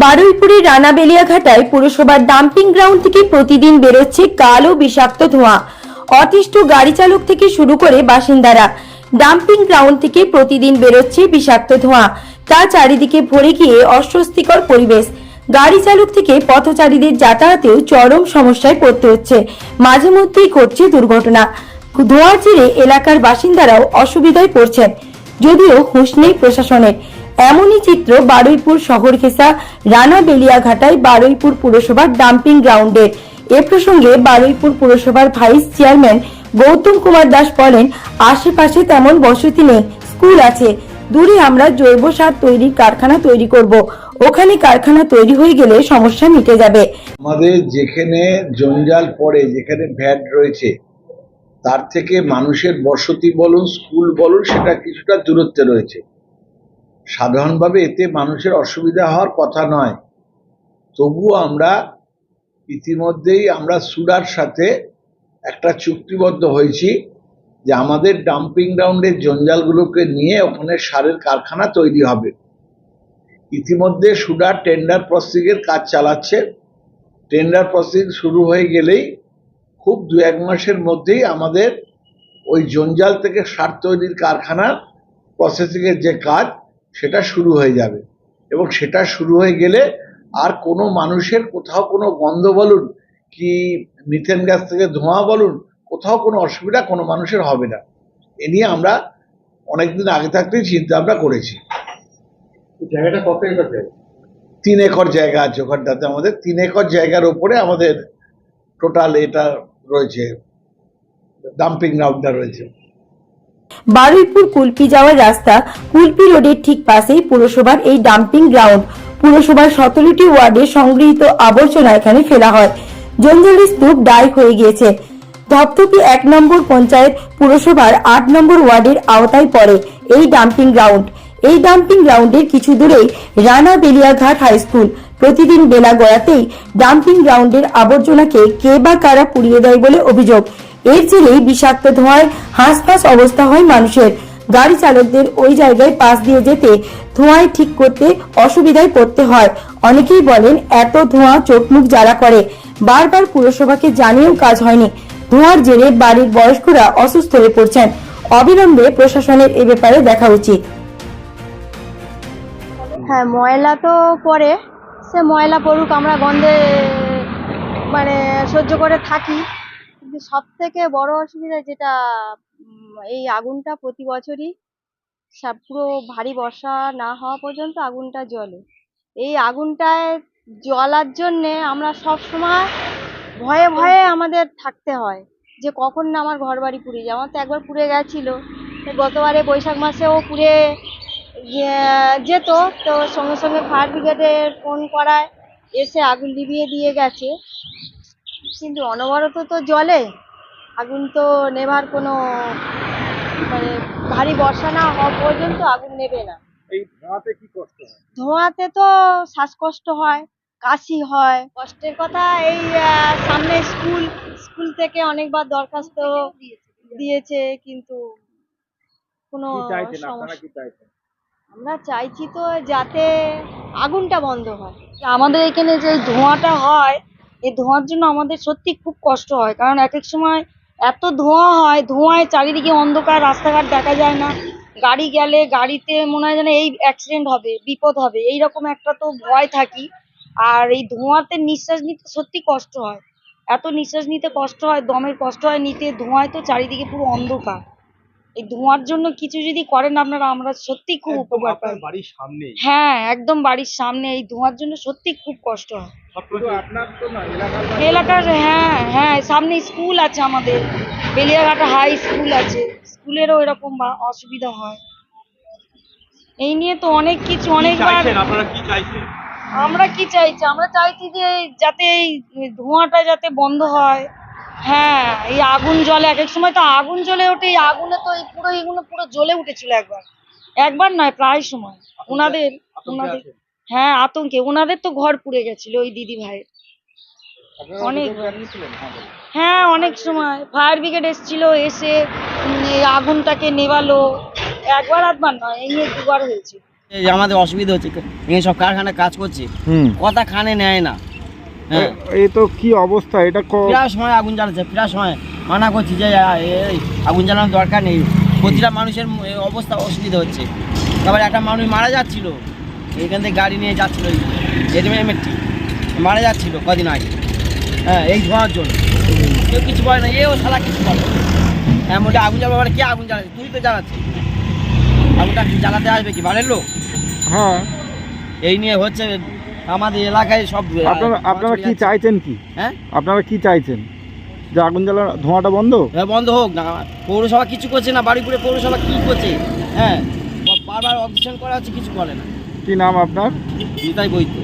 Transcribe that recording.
বারুইপুরের রানাবেলিয়াঘাটায় পুরসভার dumping ground থেকে প্রতিদিন বেরোচ্ছে কালো বিষাক্ত ধোঁয়া। অতিষ্ঠ গাড়ি চালক থেকে শুরু করে বাসিন্দারা ডাম্পিং গ্রাউন্ড থেকে প্রতিদিন বেরোচ্ছে বিষাক্ত ধোঁয়া। তা চারিদিকে ভরে গিয়ে অস্বস্তিকর পরিবেশ। গাড়ি চালক থেকে পথচারীদের যাতায়াতেও চরম সমস্যায় পড়তে হচ্ছে। মাঝে মধ্যেই ঘটছে দুর্ঘটনা। ধোঁয়ার জেরে এলাকার বাসিন্দারাও অসুবিধায় পড়ছেন, যদিও হুঁশ নেই প্রশাসনের। এমনই চিত্র বারুইপুর শহর ঘেঁষা রানাবেলিয়াঘাটায় বারুইপুর পুরসভার ডাম্পিং গ্রাউন্ডের। এ প্রসঙ্গে বারুইপুর পুরসভার ভাইস চেয়ারম্যান গৌতম কুমার দাস বলেন, আশেপাশে তেমন বসতি নেই, স্কুল আছে। দূরে আমরা জৈব সার তৈরির কারখানা তৈরি করব। ওখানে কারখানা তৈরি হয়ে গেলে সমস্যা মিটে যাবে। আমাদের যেখানে জঞ্জাল পড়ে, যেখানে ভ্যাট রয়েছে, তার থেকে মানুষের বসতি বলুন, স্কুল বলুন, সেটা কিছুটা দূরত্বে রয়েছে। সাধারণভাবে এতে মানুষের অসুবিধা হওয়ার কথা নয়। তবুও আমরা ইতিমধ্যেই সুডার সাথে একটা চুক্তিবদ্ধ হয়েছি যে আমাদের ডাম্পিং গ্রাউন্ডের জঞ্জালগুলোকে নিয়ে ওখানে সারের কারখানা তৈরি হবে। ইতিমধ্যে সুডার টেন্ডার প্রসেসিংয়ের কাজ চালাচ্ছে। টেন্ডার প্রসেসিং শুরু হয়ে গেলেই খুব 2-1 মাসের মধ্যেই আমাদের ওই জঞ্জাল থেকে সার তৈরির কারখানার প্রসেসিংয়ের যে কাজ, সেটা শুরু হয়ে যাবে। এবং সেটা শুরু হয়ে গেলে আর কোনো মানুষের কোথাও কোনো গন্ধ বলুন কি মিথেন গ্যাস থেকে ধোঁয়া বলুন, কোথাও কোনো অসুবিধা কোনো মানুষের হবে না। এ নিয়ে আমরা অনেকদিন আগে থাকতেই চিন্তা ভাবনা করেছি। জায়গাটা কত একর? 3 একর জায়গা আছে ওখানটাতে। আমাদের 3 একর জায়গার উপরে আমাদের টোটাল এটা রয়েছে, ডাম্পিং গ্রাউন্ডটা রয়েছে। বারুইপুর কুলপি যাওয়ার রাস্তা কুলপি রোডের ঠিক পাশেই পুরসভার এই ডাম্পিং গ্রাউন্ড। পুরসভার 17টি ওয়ার্ডে সংগৃহীত আবর্জনা এখানে ফেলা হয়। জঞ্জালের স্তূপ দায় হয়ে গিয়েছে। ধপধপি 1 নম্বর পঞ্চায়েত পুরসভার 8 নম্বর ওয়ার্ডের আওতায় পড়ে এই ডাম্পিং গ্রাউন্ড। এই ডাম্পিং গ্রাউন্ডের কিছু দূরেই রানাবেলিয়াঘাট হাই স্কুল। প্রতিদিন বেলা গড়াতেই ডাম্পিং গ্রাউন্ডের আবর্জনাকে কে বা কারা পুড়িয়ে দেয় বলে অভিযোগ। এর জেরেই বিষাক্ত ধোঁয়ায় হাঁসফাঁস অবস্থা হয় মানুষের। গাড়ি চালকদের ওই জায়গায় পাশ দিয়ে যেতে ধোঁয়ায় ঠিক করতে অসুবিধায় পড়তে হয়। অনেকেই বলেন, এত ধোঁয়া চোখ মুখ জ্বালা করে। বারবার পুরসভাকে জানিয়েও কাজ হয়নি। ধোঁয়ার জেরে বাড়ির বয়স্করা অসুস্থ হয়ে পড়ছেন। অবিলম্বে প্রশাসনের এ ব্যাপারে দেখা উচিত। হ্যাঁ, ময়লা তো পড়ে, সে ময়লা পড়ুক, আমরা গন্ধে সহ্য করে থাকি। কিন্তু সব থেকে বড় অসুবিধা যেটা, এই আগুনটা প্রতি বছরই পুরো ভারী বর্ষা না হওয়া পর্যন্ত আগুনটা জ্বলে। এই আগুনটায় জ্বলার জন্যে আমরা সব সময় ভয়ে ভয়ে আমাদের থাকতে হয় যে কখন না আমার ঘর বাড়ি পুড়ে যায়। আমার তো একবার পুড়ে গেছিল, গতবারে বৈশাখ মাসেও পুড়ে যেত, তো সঙ্গে সঙ্গে ফায়ার ব্রিগেডে ফোন করায় এসে আগুন নিভিয়ে দিয়ে গেছে। কিন্তু অনবরত তো জ্বলে আগুন, তো নেভার কোনো ভারী বর্ষা না হওয়া পর্যন্ত আগুন নেবে না। এই ধোঁয়াতে কি কষ্ট হয়? ধোঁয়াতে তো শ্বাসকষ্ট হয়, কাশি হয়। কষ্টের কথা, এই সামনে স্কুল থেকে অনেকবার দরখাস্ত দিয়েছে, কিন্তু কোনো সমস্যা। আমরা চাইছি তো যাতে আগুনটা বন্ধ হয়। আমাদের এখানে যে ধোঁয়াটা হয়, এই ধোঁয়ার জন্য আমাদের সত্যি খুব কষ্ট হয়। কারণ এক এক সময় এত ধোঁয়া হয়, ধোঁয়ায় চারিদিকে অন্ধকার, রাস্তাঘাট দেখা যায় না। গাড়ি গেলে গাড়িতে মনে হয় যেন এই অ্যাক্সিডেন্ট হবে, বিপদ হবে, এইরকম একটা তো ভয় থাকি। আর এই ধোঁয়াতে নিঃশ্বাস নিতে সত্যি কষ্ট হয়। এত নিঃশ্বাস নিতে কষ্ট হয়, দমের কষ্ট হয় নিতে। ধোঁয়ায় তো চারিদিকে পুরো অন্ধকার। এই ধোঁয়ার জন্য কিছু যদি করেন আপনারা, আমরা সত্যি খুব উপকার পাই। বাড়ির সামনে? হ্যাঁ, একদম বাড়ির সামনে। এই ধোঁয়ার জন্য সত্যি খুব কষ্ট হয় আপনার তো না, এলাকার। হ্যাঁ হ্যাঁ, সামনে স্কুল আছে আমাদের, বেলিয়াঘাটা হাই স্কুল আছে, স্কুলেরও এরকম অসুবিধা হয়। এই নিয়ে তো অনেক কিছু, অনেকবার। আপনারা কি চাইছেন? আমরা কি চাইছি? আমরা চাইছি যে যাতে এই ধোঁয়াটা যাতে বন্ধ হয়। হ্যাঁ, এই আগুন জ্বলে, এক এক সময় তো আগুন জ্বলে ওঠে। এই আগুনে তো এগুলো পুরো জ্বলে উঠেছিল একবার নয়, প্রায় সময়। ওনাদের হ্যাঁ, আতঙ্কে ওনাদের তো ঘর পুড়ে গেছিল ওই দিদি ভাইয়ের। অনেক, হ্যাঁ, অনেক সময় ফায়ার ব্রিগেড এসেছিল, এসে এই আগুনটাকে নেভালো। একবার আধবার নয়, এই নিয়ে 2বার হয়েছে। এই যে আমাদের অসুবিধা হচ্ছে, এই সব কারখানায় কাজ করছে, হুম কথা কানে নেয় না। হ্যাঁ, এই তো কি অবস্থা এটা প্রায় সময় আগুন জ্বালাচ্ছে, প্রায় সময় মানা করছি যে এই আগুন জ্বালানোর দরকার নেই। প্রতিটা মানুষের অবস্থা অসুবিধা হচ্ছে। তারপরে একটা মানুষ মারা যাচ্ছিল, এইখান থেকে গাড়ি নিয়ে যাচ্ছিল, এমএটি মারা যাচ্ছিল কদিন আগে। হ্যাঁ, এই ধোঁয়ার জন্য কেউ কিছু বলে না, এও শালা কিছু বলে না। হ্যাঁ, মোটে আগুন জ্বালাবে, কে আগুন জ্বালাচ্ছে? তুই তো জ্বালাচ্ছিস। আগুনটা জ্বালাতে আসবে কি বাড়ির লোক? হ্যাঁ এই নিয়ে হচ্ছে আমাদের এলাকায় সব। আপনারা কি চাইছেন কি? হ্যাঁ, আপনারা কি চাইছেন? যে আগুন জ্বালা ধোঁয়াটা বন্ধ? হ্যাঁ, বন্ধ হোক না। পৌরসভা কিছু করছে না, বাড়িপুরে পৌরসভা কি করছে? হ্যাঁ, বারবার অবজেকশন করা হচ্ছে, কিছু করে না। কি নাম আপনার? নিতাই বৈদ্য।